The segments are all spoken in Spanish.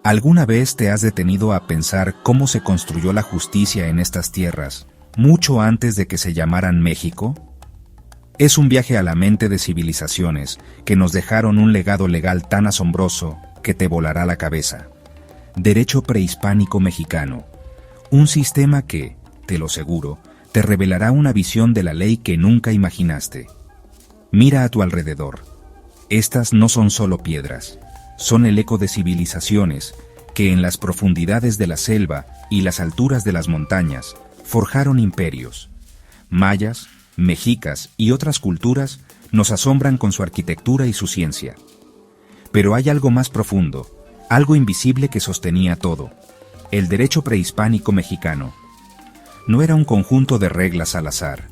¿Alguna vez te has detenido a pensar cómo se construyó la justicia en estas tierras, mucho antes de que se llamaran México? Es un viaje a la mente de civilizaciones que nos dejaron un legado legal tan asombroso que te volará la cabeza. Derecho prehispánico mexicano. Un sistema que, te lo aseguro, te revelará una visión de la ley que nunca imaginaste. Mira a tu alrededor. Estas no son solo piedras, son el eco de civilizaciones que en las profundidades de la selva y las alturas de las montañas forjaron imperios. Mayas, mexicas y otras culturas nos asombran con su arquitectura y su ciencia. Pero hay algo más profundo, algo invisible que sostenía todo: el derecho prehispánico mexicano. No era un conjunto de reglas al azar,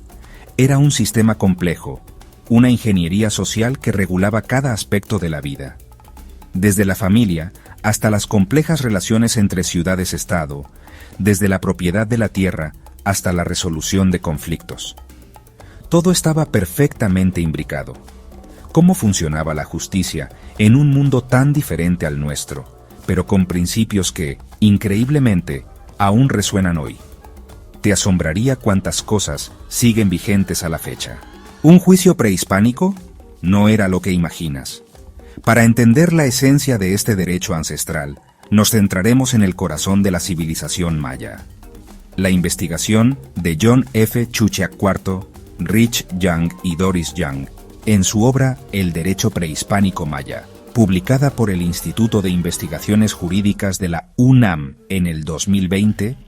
era un sistema complejo, una ingeniería social que regulaba cada aspecto de la vida. Desde la familia hasta las complejas relaciones entre ciudades-estado, desde la propiedad de la tierra hasta la resolución de conflictos. Todo estaba perfectamente imbricado. ¿Cómo funcionaba la justicia en un mundo tan diferente al nuestro, pero con principios que, increíblemente, aún resuenan hoy? Te asombraría cuántas cosas siguen vigentes a la fecha. ¿Un juicio prehispánico? No era lo que imaginas. Para entender la esencia de este derecho ancestral, nos centraremos en el corazón de la civilización maya. La investigación de John F. Chuchiak IV, Rich Young y Doris Young, en su obra El Derecho Prehispánico Maya, publicada por el Instituto de Investigaciones Jurídicas de la UNAM en el 2020,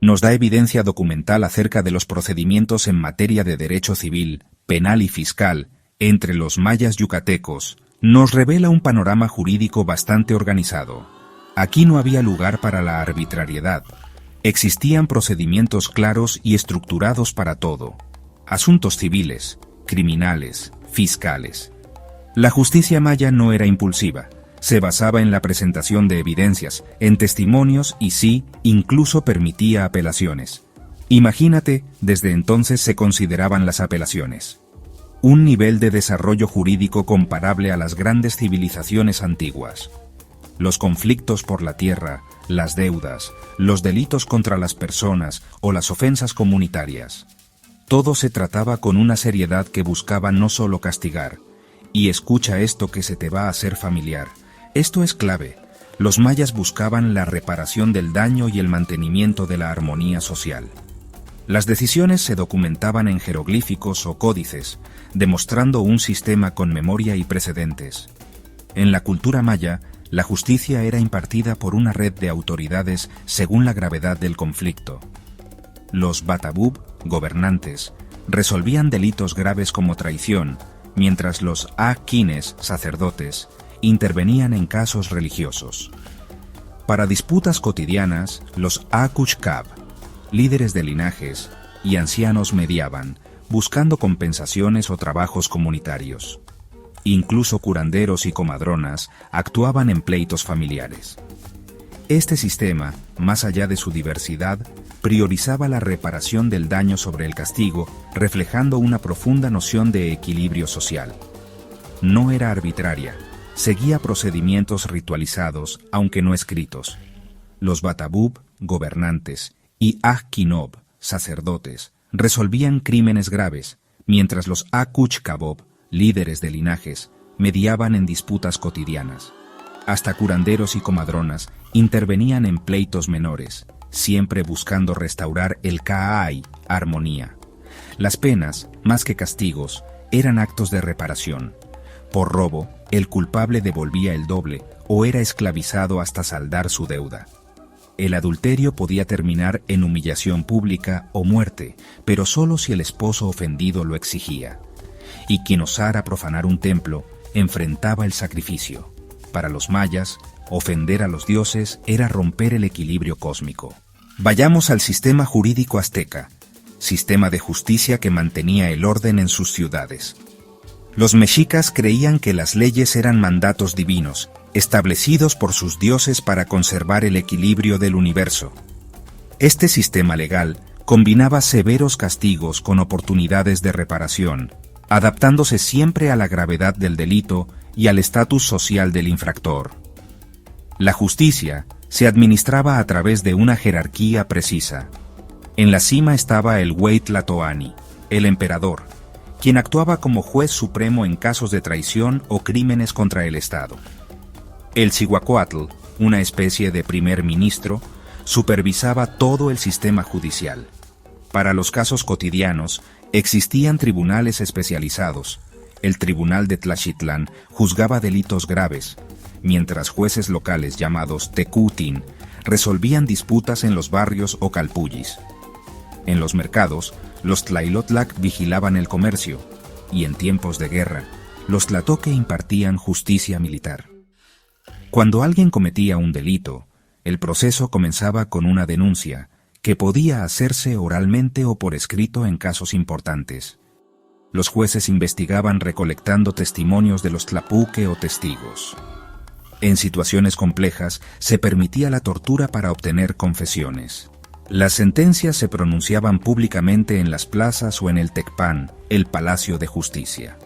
nos da evidencia documental acerca de los procedimientos en materia de derecho civil, penal y fiscal entre los mayas yucatecos. Nos revela un panorama jurídico bastante organizado. Aquí no había lugar para la arbitrariedad. Existían procedimientos claros y estructurados para todo: asuntos civiles, criminales, fiscales. La justicia maya no era impulsiva. Se basaba en la presentación de evidencias, en testimonios y sí, incluso permitía apelaciones. Imagínate, desde entonces se consideraban las apelaciones un nivel de desarrollo jurídico comparable a las grandes civilizaciones antiguas. Los conflictos por la tierra, las deudas, los delitos contra las personas o las ofensas comunitarias. Todo se trataba con una seriedad que buscaba no solo castigar. Y escucha esto que se te va a hacer familiar. Esto es clave. Los mayas buscaban la reparación del daño y el mantenimiento de la armonía social. Las decisiones se documentaban en jeroglíficos o códices, demostrando un sistema con memoria y precedentes. En la cultura maya, la justicia era impartida por una red de autoridades según la gravedad del conflicto. Los batabub, gobernantes, resolvían delitos graves como traición, mientras los akines, sacerdotes, intervenían en casos religiosos. Para disputas cotidianas, los akuchkab, líderes de linajes y ancianos, mediaban, buscando compensaciones o trabajos comunitarios. Incluso curanderos y comadronas actuaban en pleitos familiares. Este sistema, más allá de su diversidad, priorizaba la reparación del daño sobre el castigo, reflejando una profunda noción de equilibrio social. No era arbitraria, seguía procedimientos ritualizados, aunque no escritos. Los batabub, gobernantes, y Ajkinob, sacerdotes, resolvían crímenes graves, mientras los Akuchkabob, líderes de linajes, mediaban en disputas cotidianas. Hasta curanderos y comadronas intervenían en pleitos menores, siempre buscando restaurar el Ka'ai, armonía. Las penas, más que castigos, eran actos de reparación. Por robo, el culpable devolvía el doble o era esclavizado hasta saldar su deuda. El adulterio podía terminar en humillación pública o muerte, pero solo si el esposo ofendido lo exigía. Y quien osara profanar un templo enfrentaba el sacrificio. Para los mayas, ofender a los dioses era romper el equilibrio cósmico. Vayamos al sistema jurídico azteca, sistema de justicia que mantenía el orden en sus ciudades. Los mexicas creían que las leyes eran mandatos divinos, establecidos por sus dioses para conservar el equilibrio del universo. Este sistema legal combinaba severos castigos con oportunidades de reparación, adaptándose siempre a la gravedad del delito y al estatus social del infractor. La justicia se administraba a través de una jerarquía precisa. En la cima estaba el Huey Tlatoani, el emperador, quien actuaba como juez supremo en casos de traición o crímenes contra el Estado. El Cihuacóatl, una especie de primer ministro, supervisaba todo el sistema judicial. Para los casos cotidianos, existían tribunales especializados. El Tribunal de Tlaxitlán juzgaba delitos graves, mientras jueces locales llamados tecutin resolvían disputas en los barrios o calpullis. En los mercados, los Tlailotlac vigilaban el comercio, y en tiempos de guerra, los tlatoque impartían justicia militar. Cuando alguien cometía un delito, el proceso comenzaba con una denuncia, que podía hacerse oralmente o por escrito en casos importantes. Los jueces investigaban recolectando testimonios de los tlapuque o testigos. En situaciones complejas, se permitía la tortura para obtener confesiones. Las sentencias se pronunciaban públicamente en las plazas o en el Tecpan, el Palacio de Justicia.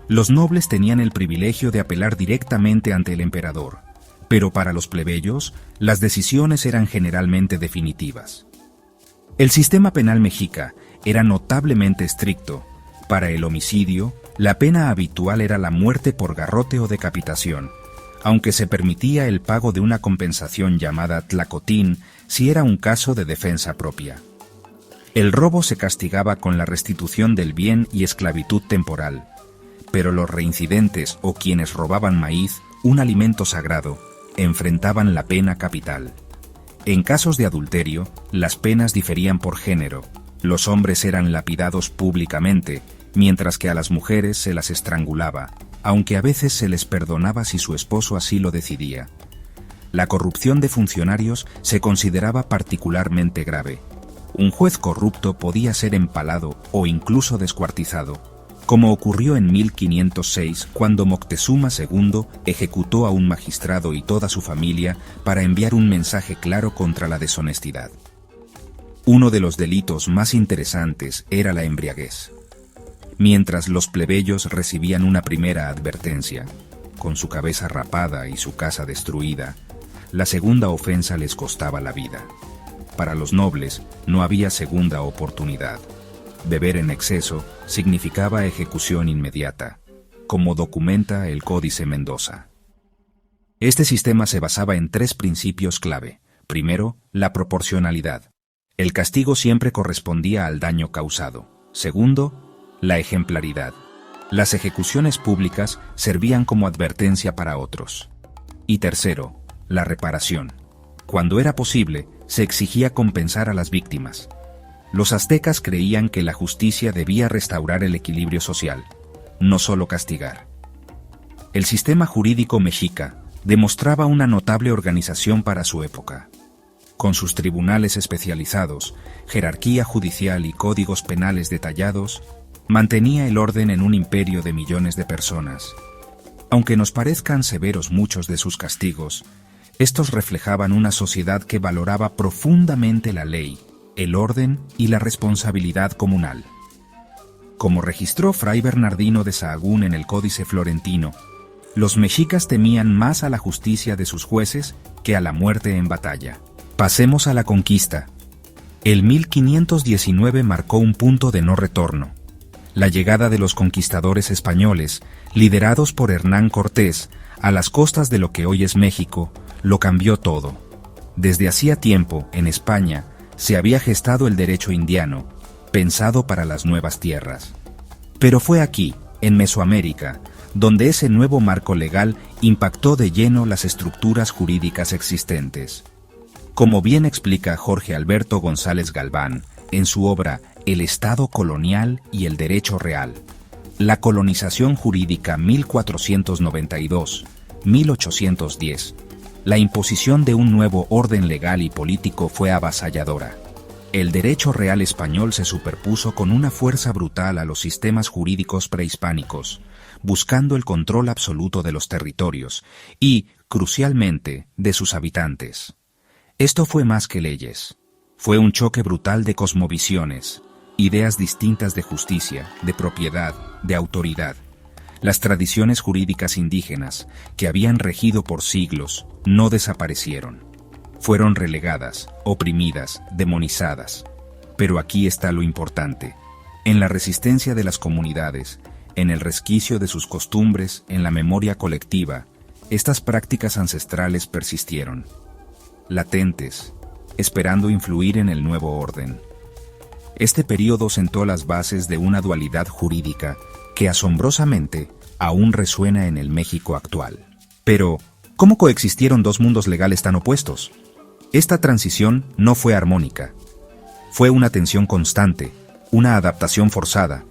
Los nobles tenían el privilegio de apelar directamente ante el emperador, pero para los plebeyos, las decisiones eran generalmente definitivas. El sistema penal mexica era notablemente estricto. Para el homicidio, la pena habitual era la muerte por garrote o decapitación, aunque se permitía el pago de una compensación llamada tlacotín si era un caso de defensa propia. El robo se castigaba con la restitución del bien y esclavitud temporal, pero los reincidentes o quienes robaban maíz, un alimento sagrado, enfrentaban la pena capital. En casos de adulterio, las penas diferían por género. Los hombres eran lapidados públicamente, mientras que a las mujeres se las estrangulaba, aunque a veces se les perdonaba si su esposo así lo decidía. La corrupción de funcionarios se consideraba particularmente grave. Un juez corrupto podía ser empalado o incluso descuartizado, como ocurrió en 1506 cuando Moctezuma II ejecutó a un magistrado y toda su familia para enviar un mensaje claro contra la deshonestidad. Uno de los delitos más interesantes era la embriaguez. Mientras los plebeyos recibían una primera advertencia, con su cabeza rapada y su casa destruida, la segunda ofensa les costaba la vida. Para los nobles no había segunda oportunidad. Beber en exceso significaba ejecución inmediata, como documenta el Códice Mendoza. Este sistema se basaba en 3 principios clave. Primero, la proporcionalidad. El castigo siempre correspondía al daño causado. Segundo, la ejemplaridad. Las ejecuciones públicas servían como advertencia para otros. Y tercero, la reparación. Cuando era posible, se exigía compensar a las víctimas. Los aztecas creían que la justicia debía restaurar el equilibrio social, no solo castigar. El sistema jurídico mexica demostraba una notable organización para su época. Con sus tribunales especializados, jerarquía judicial y códigos penales detallados, mantenía el orden en un imperio de millones de personas. Aunque nos parezcan severos muchos de sus castigos, estos reflejaban una sociedad que valoraba profundamente la ley, el orden y la responsabilidad comunal. Como registró Fray Bernardino de Sahagún en el Códice Florentino, los mexicas temían más a la justicia de sus jueces que a la muerte en batalla. Pasemos a la conquista. El 1519 marcó un punto de no retorno. La llegada de los conquistadores españoles, liderados por Hernán Cortés, a las costas de lo que hoy es México, lo cambió todo. Desde hacía tiempo, en España, se había gestado el derecho indiano, pensado para las nuevas tierras. Pero fue aquí, en Mesoamérica, donde ese nuevo marco legal impactó de lleno las estructuras jurídicas existentes. Como bien explica Jorge Alberto González Galván, en su obra El Estado Colonial y el Derecho Real, la colonización jurídica 1492-1810, la imposición de un nuevo orden legal y político fue avasalladora. El derecho real español se superpuso con una fuerza brutal a los sistemas jurídicos prehispánicos, buscando el control absoluto de los territorios y, crucialmente, de sus habitantes. Esto fue más que leyes. Fue un choque brutal de cosmovisiones, ideas distintas de justicia, de propiedad, de autoridad. Las tradiciones jurídicas indígenas, que habían regido por siglos, no desaparecieron. Fueron relegadas, oprimidas, demonizadas. Pero aquí está lo importante. En la resistencia de las comunidades, en el resquicio de sus costumbres, en la memoria colectiva, estas prácticas ancestrales persistieron, latentes, esperando influir en el nuevo orden. Este período sentó las bases de una dualidad jurídica que asombrosamente aún resuena en el México actual. Pero, ¿cómo coexistieron dos mundos legales tan opuestos? Esta transición no fue armónica. Fue una tensión constante, una adaptación forzada.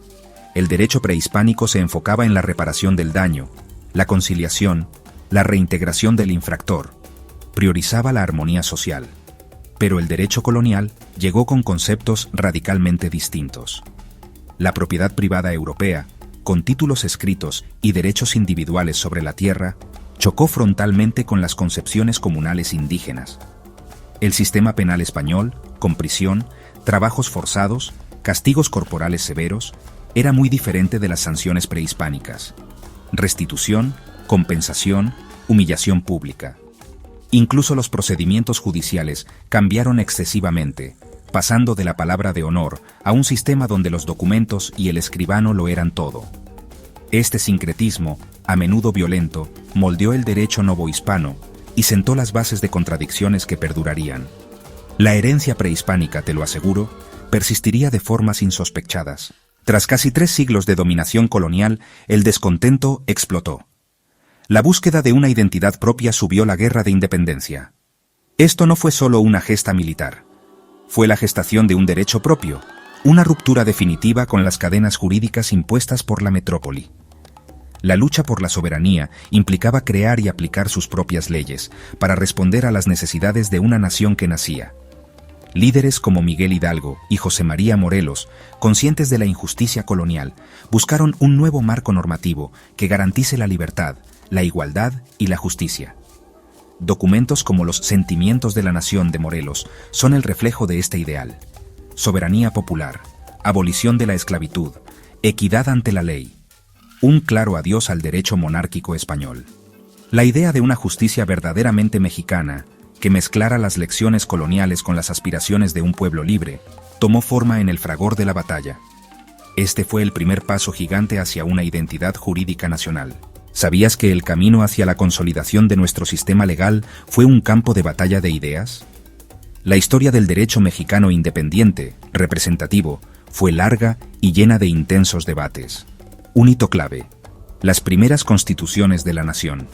El derecho prehispánico se enfocaba en la reparación del daño, la conciliación, la reintegración del infractor. Priorizaba la armonía social. Pero el derecho colonial llegó con conceptos radicalmente distintos. La propiedad privada europea, con títulos escritos y derechos individuales sobre la tierra, chocó frontalmente con las concepciones comunales indígenas. El sistema penal español, con prisión, trabajos forzados, castigos corporales severos, era muy diferente de las sanciones prehispánicas. Restitución, compensación, humillación pública. Incluso los procedimientos judiciales cambiaron excesivamente, pasando de la palabra de honor a un sistema donde los documentos y el escribano lo eran todo. Este sincretismo, a menudo violento, moldeó el derecho novohispano y sentó las bases de contradicciones que perdurarían. La herencia prehispánica, te lo aseguro, persistiría de formas insospechadas. Tras casi 3 siglos de dominación colonial, el descontento explotó. La búsqueda de una identidad propia subió la guerra de independencia. Esto no fue solo una gesta militar. Fue la gestación de un derecho propio, una ruptura definitiva con las cadenas jurídicas impuestas por la metrópoli. La lucha por la soberanía implicaba crear y aplicar sus propias leyes para responder a las necesidades de una nación que nacía. Líderes como Miguel Hidalgo y José María Morelos, conscientes de la injusticia colonial, buscaron un nuevo marco normativo que garantice la libertad, la igualdad y la justicia. Documentos como los Sentimientos de la Nación de Morelos son el reflejo de este ideal. Soberanía popular, abolición de la esclavitud, equidad ante la ley. Un claro adiós al derecho monárquico español. La idea de una justicia verdaderamente mexicana, que mezclara las lecciones coloniales con las aspiraciones de un pueblo libre, tomó forma en el fragor de la batalla. Este fue el primer paso gigante hacia una identidad jurídica nacional. ¿Sabías que el camino hacia la consolidación de nuestro sistema legal fue un campo de batalla de ideas? La historia del derecho mexicano independiente, representativo, fue larga y llena de intensos debates. Un hito clave: las primeras constituciones de la nación.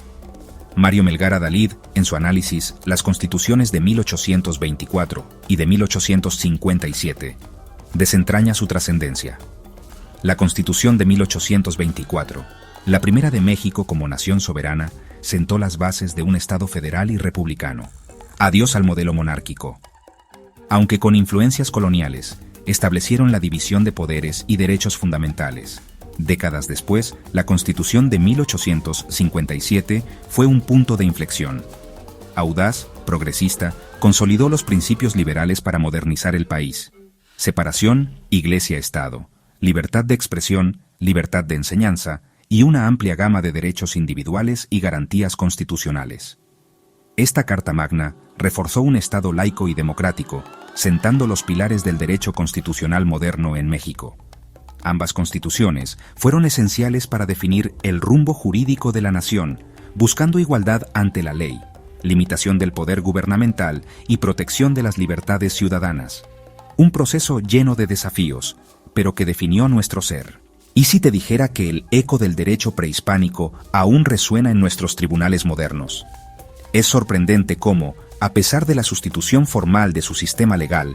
Mario Melgar Adalid, en su análisis Las Constituciones de 1824 y de 1857, desentraña su trascendencia. La Constitución de 1824, la primera de México como nación soberana, sentó las bases de un Estado federal y republicano. Adiós al modelo monárquico. Aunque con influencias coloniales, establecieron la división de poderes y derechos fundamentales. Décadas después, la Constitución de 1857 fue un punto de inflexión. Audaz, progresista, consolidó los principios liberales para modernizar el país. Separación, Iglesia-Estado, libertad de expresión, libertad de enseñanza y una amplia gama de derechos individuales y garantías constitucionales. Esta Carta Magna reforzó un Estado laico y democrático, sentando los pilares del derecho constitucional moderno en México. Ambas constituciones fueron esenciales para definir el rumbo jurídico de la nación, buscando igualdad ante la ley, limitación del poder gubernamental y protección de las libertades ciudadanas. Un proceso lleno de desafíos, pero que definió nuestro ser. ¿Y si te dijera que el eco del derecho prehispánico aún resuena en nuestros tribunales modernos? Es sorprendente cómo, a pesar de la sustitución formal de su sistema legal,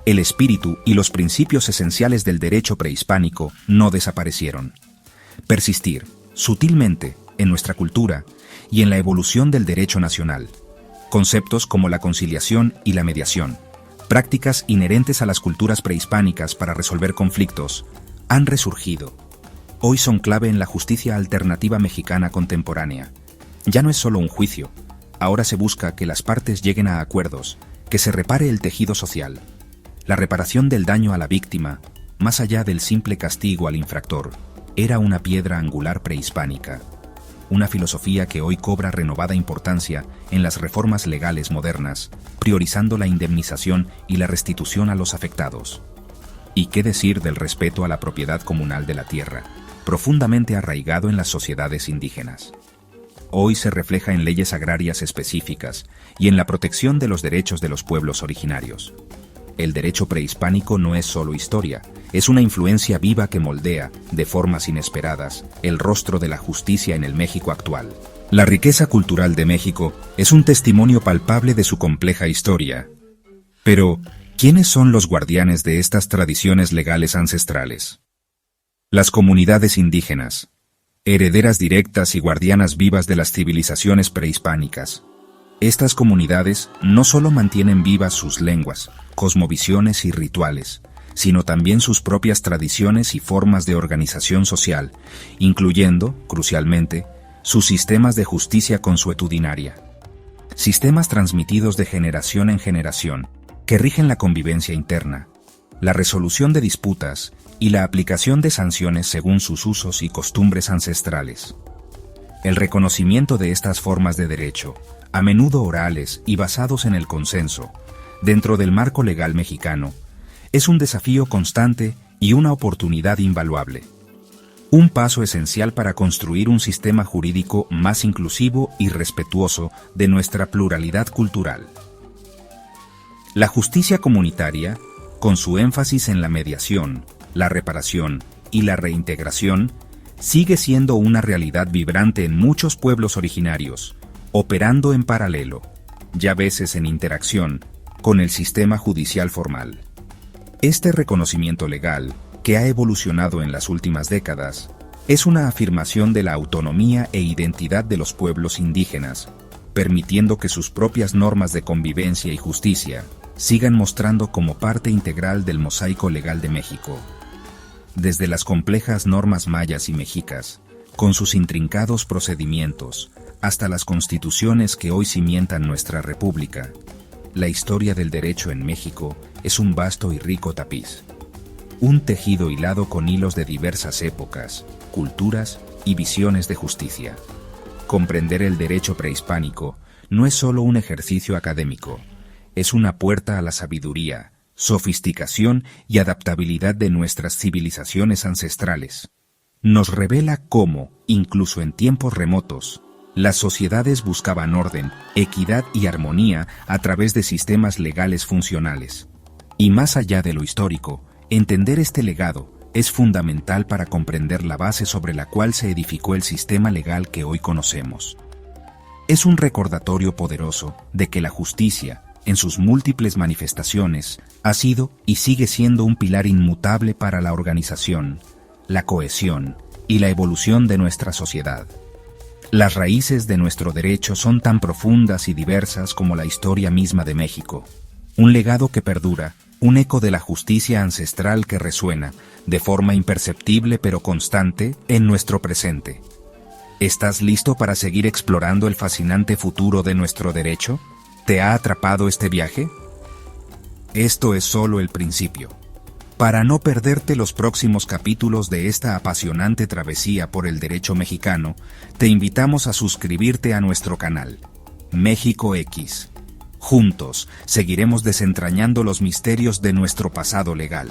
el espíritu y los principios esenciales del derecho prehispánico no desaparecieron. Persistir, sutilmente, en nuestra cultura y en la evolución del derecho nacional. Conceptos como la conciliación y la mediación, prácticas inherentes a las culturas prehispánicas para resolver conflictos, han resurgido. Hoy son clave en la justicia alternativa mexicana contemporánea. Ya no es solo un juicio, ahora se busca que las partes lleguen a acuerdos, que se repare el tejido social. La reparación del daño a la víctima, más allá del simple castigo al infractor, era una piedra angular prehispánica, una filosofía que hoy cobra renovada importancia en las reformas legales modernas, priorizando la indemnización y la restitución a los afectados. ¿Y qué decir del respeto a la propiedad comunal de la tierra, profundamente arraigado en las sociedades indígenas? Hoy se refleja en leyes agrarias específicas y en la protección de los derechos de los pueblos originarios. El derecho prehispánico no es solo historia, es una influencia viva que moldea, de formas inesperadas, el rostro de la justicia en el México actual. La riqueza cultural de México es un testimonio palpable de su compleja historia. Pero, ¿quiénes son los guardianes de estas tradiciones legales ancestrales? Las comunidades indígenas, herederas directas y guardianas vivas de las civilizaciones prehispánicas. Estas comunidades no solo mantienen vivas sus lenguas, cosmovisiones y rituales, sino también sus propias tradiciones y formas de organización social, incluyendo, crucialmente, sus sistemas de justicia consuetudinaria. Sistemas transmitidos de generación en generación, que rigen la convivencia interna, la resolución de disputas y la aplicación de sanciones según sus usos y costumbres ancestrales. El reconocimiento de estas formas de derecho, a menudo orales y basados en el consenso, dentro del marco legal mexicano, es un desafío constante y una oportunidad invaluable. Un paso esencial para construir un sistema jurídico más inclusivo y respetuoso de nuestra pluralidad cultural. La justicia comunitaria, con su énfasis en la mediación, la reparación y la reintegración, sigue siendo una realidad vibrante en muchos pueblos originarios, operando en paralelo, y a veces en interacción, con el sistema judicial formal. Este reconocimiento legal, que ha evolucionado en las últimas décadas, es una afirmación de la autonomía e identidad de los pueblos indígenas, permitiendo que sus propias normas de convivencia y justicia sigan mostrando como parte integral del mosaico legal de México. Desde las complejas normas mayas y mexicas, con sus intrincados procedimientos, hasta las constituciones que hoy cimientan nuestra república, la historia del derecho en México es un vasto y rico tapiz. Un tejido hilado con hilos de diversas épocas, culturas y visiones de justicia. Comprender el derecho prehispánico no es solo un ejercicio académico, es una puerta a la sabiduría, sofisticación y adaptabilidad de nuestras civilizaciones ancestrales. Nos revela cómo, incluso en tiempos remotos, las sociedades buscaban orden, equidad y armonía a través de sistemas legales funcionales. Y más allá de lo histórico, entender este legado es fundamental para comprender la base sobre la cual se edificó el sistema legal que hoy conocemos. Es un recordatorio poderoso de que la justicia, en sus múltiples manifestaciones, ha sido y sigue siendo un pilar inmutable para la organización, la cohesión y la evolución de nuestra sociedad. Las raíces de nuestro derecho son tan profundas y diversas como la historia misma de México. Un legado que perdura, un eco de la justicia ancestral que resuena, de forma imperceptible pero constante, en nuestro presente. ¿Estás listo para seguir explorando el fascinante futuro de nuestro derecho? ¿Te ha atrapado este viaje? Esto es solo el principio. Para no perderte los próximos capítulos de esta apasionante travesía por el derecho mexicano, te invitamos a suscribirte a nuestro canal, México X. Juntos, seguiremos desentrañando los misterios de nuestro pasado legal.